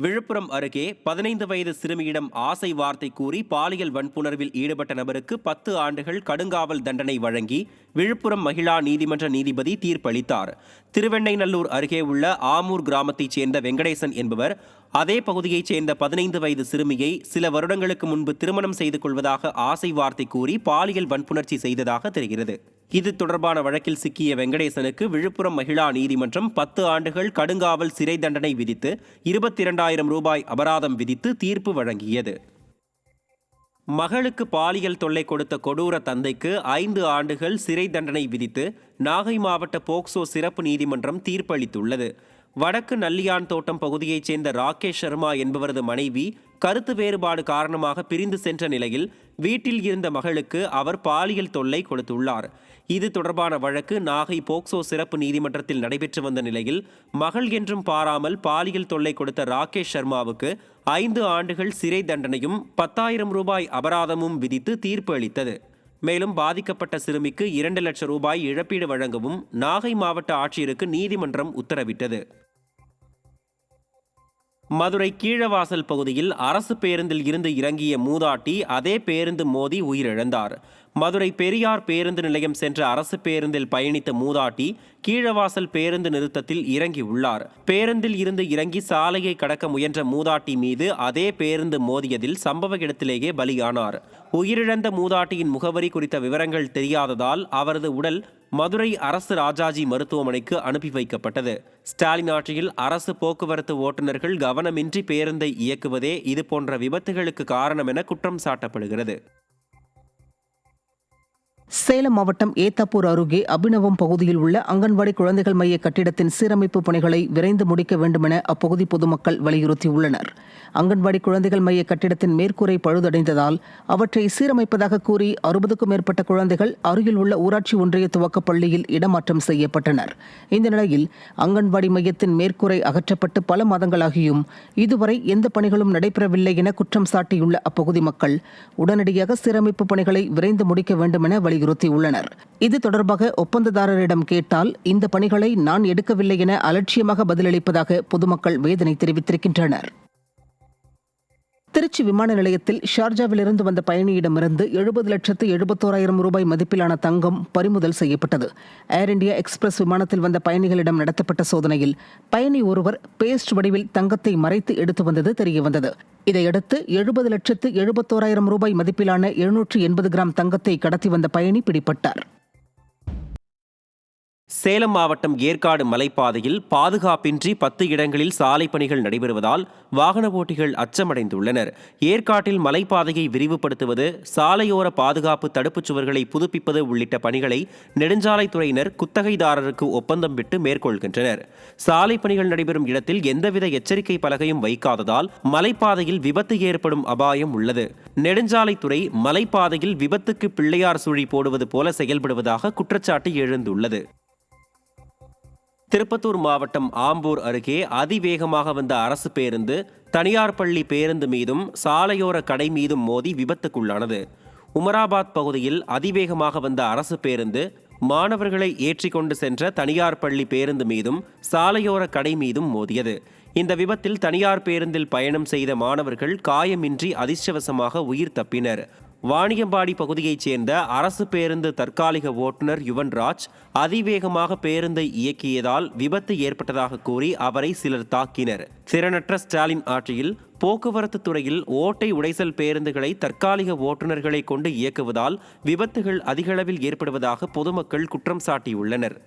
விழுப்புரம் அருகே 15 வயது சிறுமியிடம் ஆசை வார்த்தை கூறி பாலியல் வன்புணர்வில் ஈடுபட்ட நபருக்கு 10 ஆண்டுகள் கடுங்காவல் தண்டனை வழங்கி விழுப்புரம் மகிழா நீதிமன்ற நீதிபதி தீர்ப்பளித்தார். திருவெண்ணைநல்லூர் அருகே உள்ள ஆமூர் கிராமத்தைச் சேர்ந்த வெங்கடேசன் என்பவர் அதே பகுதியைச் சேர்ந்த 15 வயது சிறுமியை சில வருடங்களுக்கு முன்பு திருமணம் செய்து கொள்வதாக ஆசை வார்த்தை கூறி பாலியல் வன்புணர்ச்சி செய்ததாக தெரிகிறது. இது தொடர்பான வழக்கில் சிக்கிய வெங்கடேசனுக்கு விழுப்புரம் மகிழா நீதிமன்றம் 10 ஆண்டுகள் கடுங்காவல் சிறை தண்டனை விதித்து 22,000 ரூபாய் அபராதம் விதித்து தீர்ப்பு வழங்கியது. மகளுக்கு பாலியல் தொல்லை கொடுத்த கொடூர தந்தைக்கு 5 ஆண்டுகள் சிறை தண்டனை விதித்து நாகை மாவட்ட போக்சோ சிறப்பு நீதிமன்றம் தீர்ப்பளித்துள்ளது. வடக்கு நல்லியான் தோட்டம் பகுதியைச் சேர்ந்த ராகேஷ் சர்மா என்பவரது மனைவி கருத்து வேறுபாடு காரணமாக பிரிந்து சென்ற நிலையில் வீட்டில் இருந்த மகளுக்கு அவர் பாலியல் தொல்லை கொடுத்துள்ளார். இது தொடர்பான வழக்கு நாகை போக்சோ சிறப்பு நீதிமன்றத்தில் நடைபெற்று வந்த நிலையில் மகள் என்றும் பாராமல் பாலியல் தொல்லை கொடுத்த ராகேஷ் சர்மாவுக்கு 5 ஆண்டுகள் சிறை தண்டனையும் 10,000 ரூபாய் அபராதமும் விதித்து தீர்ப்பு அளித்தது. மேலும் பாதிக்கப்பட்ட சிறுமிக்கு 2 லட்சம் ரூபாய் இழப்பீடு வழங்கவும் நாகை மாவட்ட ஆட்சியருக்கு நீதிமன்றம் உத்தரவிட்டது. மதுரை கீழவாசல் பகுதியில் அரசு பேருந்தில் இருந்து இறங்கிய மூதாட்டி அதே பேருந்து மோதி உயிரிழந்தார். மதுரை பெரியார் பேருந்து நிலையம் சென்ற அரசு பேருந்தில் பயணித்த மூதாட்டி கீழவாசல் பேருந்து நிறுத்தத்தில் இறங்கியுள்ளார். பேருந்தில் இருந்து இறங்கி சாலையை கடக்க முயன்ற மூதாட்டி மீது அதே பேருந்து மோதியதில் சம்பவ இடத்திலேயே பலியானார். உயிரிழந்த மூதாட்டியின் முகவரி குறித்த விவரங்கள் தெரியாததால் அவரது உடல் மதுரை அரசு ராஜாஜி மருத்துவமனைக்கு அனுப்பி வைக்கப்பட்டது. ஸ்டாலின் ஆட்சியில் அரசு போக்குவரத்து ஓட்டுநர்கள் கவனமின்றி பேருந்தை இயக்குவதே இதுபோன்ற விபத்துகளுக்கு காரணம் என குற்றம் சாட்டப்படுகிறது. சேலம் மாவட்டம் ஏத்தாப்பூர் அருகே அபிநவம் பகுதியில் உள்ள அங்கன்வாடி குழந்தைகள் மைய கட்டிடத்தின் சீரமைப்பு பணிகளை விரைந்து முடிக்க வேண்டும் என அப்பகுதி பொதுமக்கள் வலியுறுத்தியுள்ளனர். அங்கன்வாடி குழந்தைகள் மைய கட்டிடத்தின் மேற்கூரை பழுதடைந்ததால் அவற்றை சீரமைப்பதாக கூறி 60க்கும் மேற்பட்ட குழந்தைகள் அருகில் உள்ள ஊராட்சி ஒன்றிய துவக்கப் பள்ளியில் இடமாற்றம் செய்யப்பட்டனர். இந்த நிலையில் அங்கன்வாடி மையத்தின் மேற்கூரை அகற்றப்பட்டு பல மாதங்களாகியும் இதுவரை எந்த பணிகளும் நடைபெறவில்லை என குற்றம் சாட்டியுள்ள அப்பகுதி மக்கள் உடனடியாக சீரமைப்பு பணிகளை விரைந்து முடிக்க வேண்டும் என வலியுறுத்தியுள்ளனர். இது தொடர்பாக ஒப்பந்ததாரரிடம் கேட்டால் இந்த பணிகளை நான் எடுக்கவில்லை என அலட்சியமாக பதிலளிப்பதாக பொதுமக்கள் வேதனை தெரிவித்திருக்கின்றனர். திருச்சி விமான நிலையத்தில் ஷார்ஜாவிலிருந்து வந்த பயணியிடமிருந்து 70,71,000 ரூபாய் மதிப்பிலான தங்கம் பறிமுதல் செய்யப்பட்டது. ஏர் இந்தியா எக்ஸ்பிரஸ் விமானத்தில் வந்த பயணிகளிடம் நடத்தப்பட்ட சோதனையில் பயணி ஒருவர் பேஸ்ட் வடிவில் தங்கத்தை மறைத்து எடுத்து வந்தது தெரியவந்தது. இதையடுத்து 70,71,000 ரூபாய் மதிப்பிலான 780 கிராம் தங்கத்தை கடத்தி வந்த பயணி பிடிபட்டார். சேலம் மாவட்டம் ஏற்காடு மலைப்பாதையில் பாதுகாப்பின்றி 10 இடங்களில் சாலை பணிகள் நடைபெறுவதால் வாகன ஓட்டிகள் அச்சமடைந்துள்ளனர். ஏற்காட்டில் மலைப்பாதையை விரிவுபடுத்துவது, சாலையோர பாதுகாப்பு தடுப்புச் சுவர்களை புதுப்பிப்பது உள்ளிட்ட பணிகளை நெடுஞ்சாலைத்துறையினர் குத்தகைதாரருக்கு ஒப்பந்தம் விட்டு மேற்கொள்கின்றனர். சாலை பணிகள் நடைபெறும் இடத்தில் எந்தவித எச்சரிக்கை பலகையும் வைக்காததால் மலைப்பாதையில் விபத்து ஏற்படும் அபாயம் உள்ளது. நெடுஞ்சாலைத்துறை மலைப்பாதையில் விபத்துக்கு பிள்ளையார் சுழி போடுவது போல செயல்படுவதாக குற்றச்சாட்டு எழுந்துள்ளது. திருப்பத்தூர் மாவட்டம் ஆம்பூர் அருகே அதிவேகமாக வந்த அரசு பேருந்து தனியார் பள்ளி பேருந்து மீதும் சாலையோர கடை மீதும் மோதி விபத்துக்குள்ளானது. உமராபாத் பகுதியில் அதிவேகமாக வந்த அரசு பேருந்து மாணவர்களை ஏற்றிக்கொண்டு சென்ற தனியார் பள்ளி பேருந்து மீதும் சாலையோர கடை மீதும் மோதியது. இந்த விபத்தில் தனியார் பேருந்தில் பயணம் செய்த மாணவர்கள் காயமின்றி அதிர்ஷ்டவசமாக உயிர் தப்பினர். வாணியம்பாடி பகுதியைச் சேர்ந்த அரசு பேருந்து தற்காலிக ஓட்டுநர் யுவன்ராஜ் அதிவேகமாக பேருந்தை இயக்கியதால் விபத்து ஏற்பட்டதாக கூறி அவரை சிலர் தாக்கினர். திறனற்ற ஸ்டாலின் ஆட்சியில் போக்குவரத்து துறையில் ஓட்டை உடைசல் பேருந்துகளை தற்காலிக ஓட்டுநர்களை கொண்டு இயக்குவதால் விபத்துகள் அதிகளவில் ஏற்படுவதாக பொதுமக்கள் குற்றம் சாட்டியுள்ளனர்.